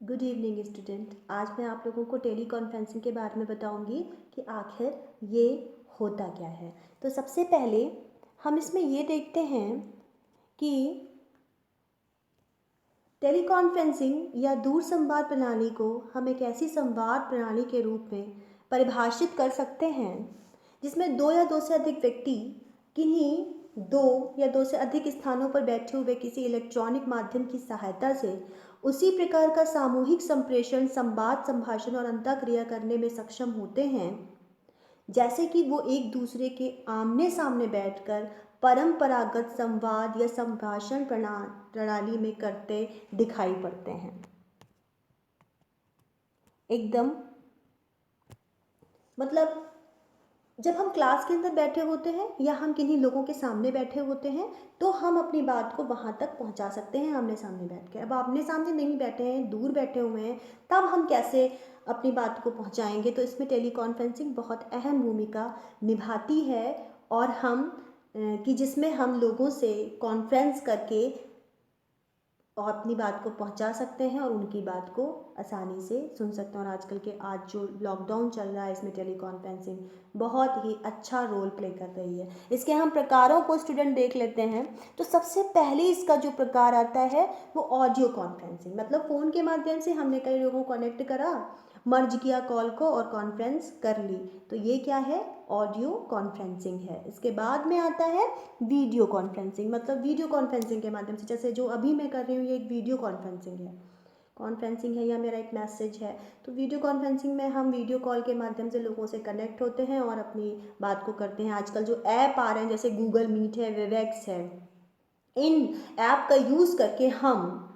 Good evening student. आज मैं आप लोगों को टेली कॉन्फ्रेंसिंग के बारे में बताऊंगी कि आखिर ये होता क्या है। तो सबसे पहले हम इसमें ये देखते हैं कि टेली कॉन्फ्रेंसिंग या दूर संवाद प्रणाली को हम एक ऐसी संवाद प्रणाली के रूप में परिभाषित कर सकते हैं जिसमें दो या दो से अधिक व्यक्ति किन्हीं दो या दो से अधिक स्थानों पर बैठे हुए किसी इलेक्ट्रॉनिक माध्यम की सहायता से उसी प्रकार का सामूहिक संप्रेषण, संवाद, संभाषण और अंतःक्रिया करने में सक्षम होते हैं जैसे कि वो एक दूसरे के आमने सामने बैठकर परंपरागत संवाद या संभाषण प्रणाली में करते दिखाई पड़ते हैं। एकदम मतलब जब हम क्लास के अंदर बैठे होते हैं या हम किन्हीं लोगों के सामने बैठे होते हैं तो हम अपनी बात को वहाँ तक पहुँचा सकते हैं आमने सामने बैठ के। अब आमने सामने नहीं बैठे हैं, दूर बैठे हुए हैं, तब हम कैसे अपनी बात को पहुँचाएंगे? तो इसमें टेली कॉन्फ्रेंसिंग बहुत अहम भूमिका निभाती है और जिसमें हम लोगों से कॉन्फ्रेंस करके और अपनी बात को पहुंचा सकते हैं और उनकी बात को आसानी से सुन सकते हैं। और आज जो लॉकडाउन चल रहा है इसमें टेली कॉन्फ्रेंसिंग बहुत ही अच्छा रोल प्ले कर रही है। इसके हम प्रकारों को स्टूडेंट देख लेते हैं। तो सबसे पहले इसका जो प्रकार आता है वो ऑडियो कॉन्फ्रेंसिंग, मतलब फ़ोन के माध्यम से हमने कई लोगों को कनेक्ट करा, मर्ज किया कॉल को और कॉन्फ्रेंस कर ली, तो ये क्या है? ऑडियो कॉन्फ्रेंसिंग है। इसके बाद में आता है वीडियो कॉन्फ्रेंसिंग, मतलब वीडियो कॉन्फ्रेंसिंग के माध्यम से, जैसे जो अभी मैं कर रही हूँ ये एक वीडियो कॉन्फ्रेंसिंग है या मेरा एक मैसेज है। तो वीडियो कॉन्फ्रेंसिंग में हम वीडियो कॉल के माध्यम से लोगों से कनेक्ट होते हैं और अपनी बात को करते हैं। आजकल जो ऐप आ रहे हैं जैसे गूगल मीट है, वेबएक्स है, इन ऐप का यूज़ करके हम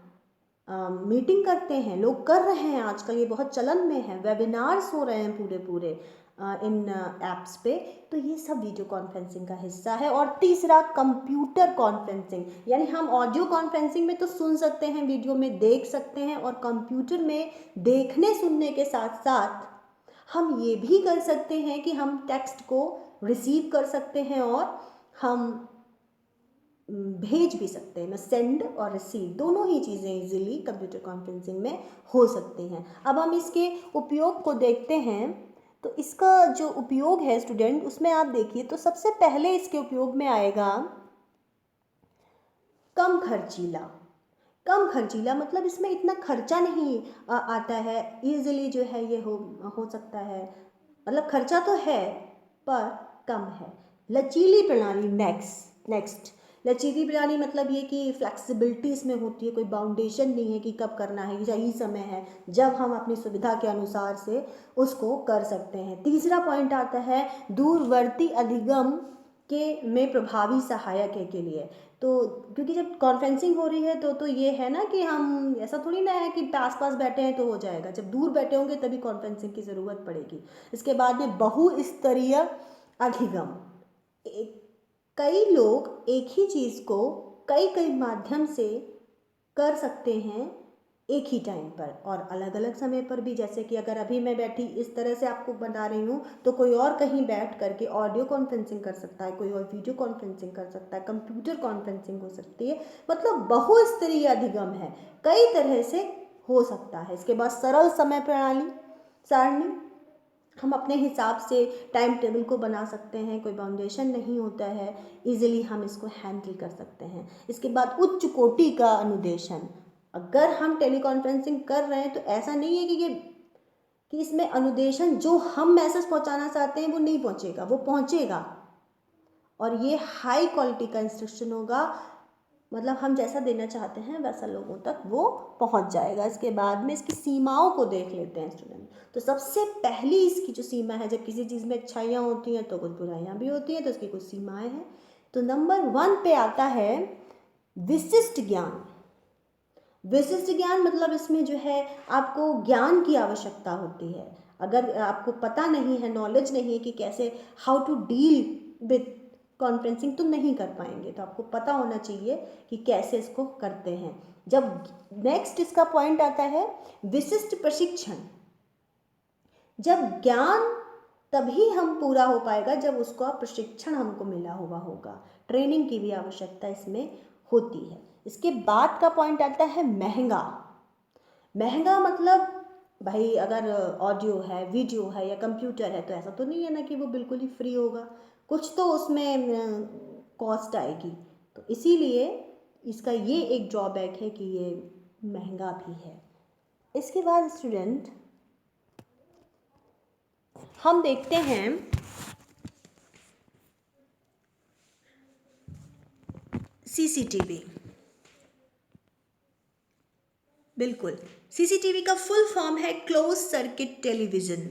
मीटिंग करते हैं, लोग कर रहे हैं। आजकल ये बहुत चलन में है, वेबिनार्स हो रहे हैं पूरे इन ऐप्स पे। तो ये सब वीडियो कॉन्फ्रेंसिंग का हिस्सा है। और तीसरा कंप्यूटर कॉन्फ्रेंसिंग, यानी हम ऑडियो कॉन्फ्रेंसिंग में तो सुन सकते हैं, वीडियो में देख सकते हैं, और कंप्यूटर में देखने सुनने के साथ साथ हम ये भी कर सकते हैं कि हम टेक्स्ट को रिसीव कर सकते हैं और हम भेज भी सकते हैं। सेंड और रिसीव दोनों ही चीज़ें इजीली कंप्यूटर कॉन्फ्रेंसिंग में हो सकती हैं। अब हम इसके उपयोग को देखते हैं। तो इसका जो उपयोग है स्टूडेंट, उसमें आप देखिए तो सबसे पहले इसके उपयोग में आएगा कम खर्चीला, मतलब इसमें इतना खर्चा नहीं आता है, इजीली जो है ये हो सकता है। मतलब खर्चा तो है पर कम है। लचीली प्रणाली, नेक्स्ट लचीली प्रणाली मतलब ये कि फ्लेक्सिबिलिटी इसमें होती है, कोई बाउंडेशन नहीं है कि कब करना है, यही समय है जब हम अपनी सुविधा के अनुसार से उसको कर सकते हैं। तीसरा पॉइंट आता है दूरवर्ती अधिगम में प्रभावी सहायक है के लिए। तो क्योंकि जब कॉन्फ्रेंसिंग हो रही है तो ये है ना कि हम ऐसा थोड़ी ना है कि आस पास बैठे हैं तो हो जाएगा, जब दूर बैठे होंगे तभी कॉन्फ्रेंसिंग की ज़रूरत पड़ेगी। इसके बाद में बहुस्तरीय अधिगम, कई लोग एक ही चीज़ को कई माध्यम से कर सकते हैं एक ही टाइम पर और अलग अलग समय पर भी। जैसे कि अगर अभी मैं बैठी इस तरह से आपको बता रही हूँ तो कोई और कहीं बैठ करके ऑडियो कॉन्फ्रेंसिंग कर सकता है, कोई और वीडियो कॉन्फ्रेंसिंग कर सकता है, कंप्यूटर कॉन्फ्रेंसिंग हो सकती है। मतलब बहुस्तरीय अधिगम है, कई तरह से हो सकता है। इसके बाद सरल समय प्रणाली सारणी, हम अपने हिसाब से टाइम टेबल को बना सकते हैं, कोई बाउंडेशन नहीं होता है, इजीली हम इसको हैंडल कर सकते हैं। इसके बाद उच्च कोटि का अनुदेशन, अगर हम टेली कॉन्फ्रेंसिंग कर रहे हैं तो ऐसा नहीं है कि इसमें अनुदेशन जो हम मैसेज पहुंचाना चाहते हैं वो नहीं पहुंचेगा, वो पहुंचेगा और ये हाई क्वालिटी का इंस्ट्रक्शन होगा, मतलब हम जैसा देना चाहते हैं वैसा लोगों तक वो पहुंच जाएगा। इसके बाद में इसकी सीमाओं को देख लेते हैं स्टूडेंट। तो सबसे पहली इसकी जो सीमा है, जब किसी चीज़ में अच्छाइयाँ होती हैं तो कुछ बुराइयाँ भी होती हैं, तो इसकी कुछ सीमाएं हैं। तो नंबर 1 पे आता है विशिष्ट ज्ञान। विशिष्ट ज्ञान मतलब इसमें जो है आपको ज्ञान की आवश्यकता होती है। अगर आपको पता नहीं है, नॉलेज नहीं है कि कैसे how to deal with conferencing, तो नहीं कर पाएंगे। तो आपको पता होना चाहिए कि कैसे इसको करते हैं। जब नेक्स्ट इसका पॉइंट आता है विशिष्ट प्रशिक्षण, जब ज्ञान तभी हम पूरा हो पाएगा जब उसका प्रशिक्षण हमको मिला हुआ होगा, ट्रेनिंग की भी आवश्यकता इसमें होती है। इसके बाद का पॉइंट आता है महंगा। महंगा मतलब भाई अगर ऑडियो है, वीडियो है या कंप्यूटर है तो ऐसा तो नहीं है ना कि वो बिल्कुल ही फ्री होगा, कुछ तो उसमें कॉस्ट आएगी। तो इसीलिए इसका ये एक ड्रॉबैक है कि ये महंगा भी है। इसके बाद स्टूडेंट हम देखते हैं सीसीटीवी। बिल्कुल, सीसीटीवी का फुल फॉर्म है क्लोज सर्किट टेलीविज़न।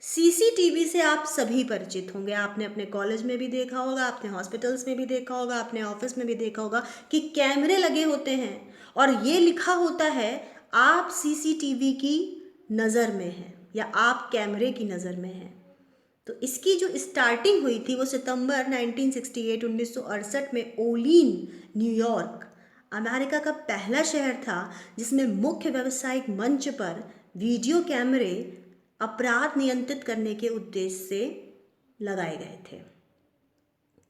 सीसीटीवी से आप सभी परिचित होंगे, आपने अपने कॉलेज में भी देखा होगा, आपने हॉस्पिटल्स में भी देखा होगा, आपने ऑफिस में भी देखा होगा कि कैमरे लगे होते हैं और ये लिखा होता है आप सीसीटीवी की नज़र में हैं या आप कैमरे की नज़र में हैं। तो इसकी जो स्टार्टिंग हुई थी वो सितंबर 1968 में ओलिन, न्यूयॉर्क, अमेरिका का पहला शहर था जिसमें मुख्य व्यावसायिक मंच पर वीडियो कैमरे अपराध नियंत्रित करने के उद्देश्य से लगाए गए थे।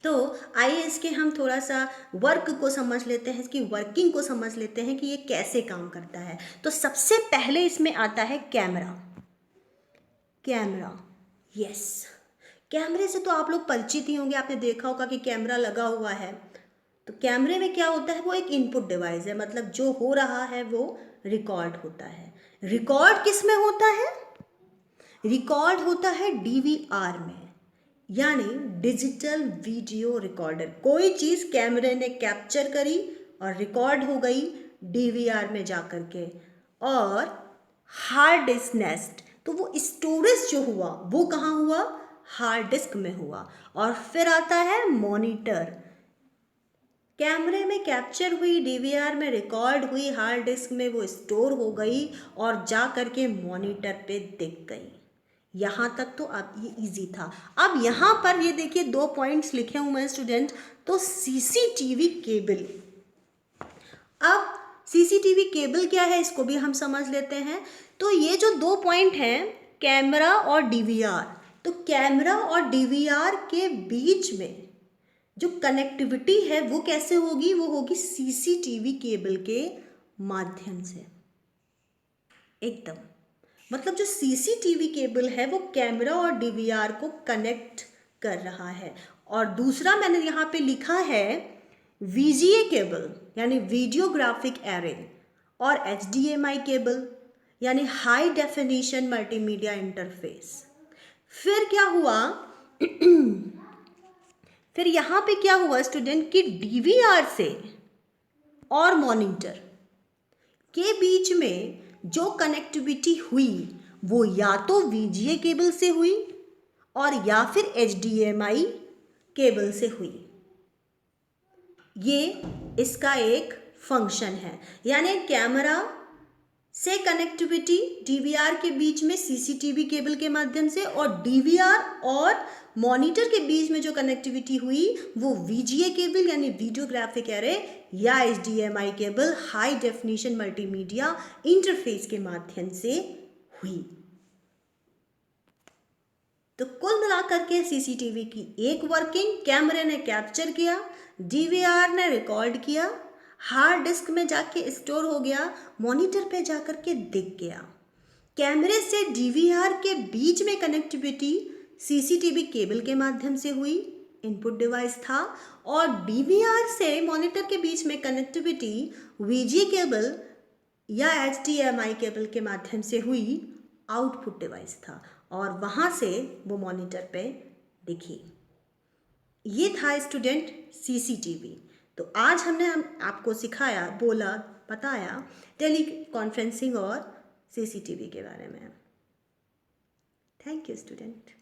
तो आइए इसके हम थोड़ा सा वर्क को समझ लेते हैं, इसकी वर्किंग को समझ लेते हैं कि ये कैसे काम करता है। तो सबसे पहले इसमें आता है कैमरा। कैमरा, यस, कैमरे से तो आप लोग परिचित ही होंगे, आपने देखा होगा कि कैमरा लगा हुआ है। तो कैमरे में क्या होता है, वो एक इनपुट डिवाइस है, मतलब जो हो रहा है वो रिकॉर्ड होता है। रिकॉर्ड किस में होता है? रिकॉर्ड होता है डीवीआर में, यानी डिजिटल वीडियो रिकॉर्डर। कोई चीज़ कैमरे ने कैप्चर करी और रिकॉर्ड हो गई डीवीआर में जा कर के, और हार्ड डिस्क नेस्ट, तो वो स्टोरेज जो हुआ वो कहाँ हुआ? हार्ड डिस्क में हुआ। और फिर आता है मॉनिटर। कैमरे में कैप्चर हुई, डीवीआर में रिकॉर्ड हुई, हार्ड डिस्क में वो स्टोर हो गई और जा करके मॉनिटर पे दिख गई। यहाँ तक तो अब ये इजी था। अब यहाँ पर ये देखिए 2 पॉइंट्स लिखे हुए हैं स्टूडेंट, तो सीसीटीवी केबल। अब सीसीटीवी केबल क्या है इसको भी हम समझ लेते हैं। तो ये जो 2 पॉइंट हैं, कैमरा और डीवीआर, तो कैमरा और डीवीआर के बीच में जो कनेक्टिविटी है वो कैसे होगी? वो होगी सीसीटीवी केबल के माध्यम से। एकदम, मतलब जो सीसीटीवी केबल है वो कैमरा और डीवीआर को कनेक्ट कर रहा है। और दूसरा मैंने यहाँ पे लिखा है वीजीए केबल, यानी वीडियोग्राफिक एरे, और एचडीएमआई केबल, यानी हाई डेफिनेशन मल्टीमीडिया इंटरफेस। फिर क्या हुआ? फिर यहाँ पे क्या हुआ स्टूडेंट कि डीवीआर से और मॉनिटर के बीच में जो कनेक्टिविटी हुई वो या तो वीजीए केबल से हुई और या फिर एचडीएमआई केबल से हुई। ये इसका एक फंक्शन है, यानी कैमरा से कनेक्टिविटी डीवीआर के बीच में सीसीटीवी केबल के माध्यम से, और डीवीआर और मॉनिटर के बीच में जो कनेक्टिविटी हुई वो वीजीए केबल यानी वीडियोग्राफिक एरे या HDMI cable high definition multimedia interface के माध्यम से हुई। तो कुल मिलाकर के सीसीटीवी की एक वर्किंग, कैमरे ने कैप्चर किया, डीवीआर ने रिकॉर्ड किया, हार्ड डिस्क में जाके स्टोर हो गया, मॉनिटर पे जाकर के दिख गया। कैमरे से डीवीआर के बीच में कनेक्टिविटी सीसीटीवी केबल के माध्यम से हुई, इनपुट डिवाइस था, और डीवीआर से मॉनिटर के बीच में कनेक्टिविटी वीजीए केबल या एचडीएमआई केबल के माध्यम से हुई, आउटपुट डिवाइस था, और वहाँ से वो मॉनिटर पे दिखी। ये था स्टूडेंट सीसीटीवी। तो आज हमने आपको सिखाया, बोला, बताया टेली कॉन्फ्रेंसिंग और सीसीटीवी के बारे में। Thank you student.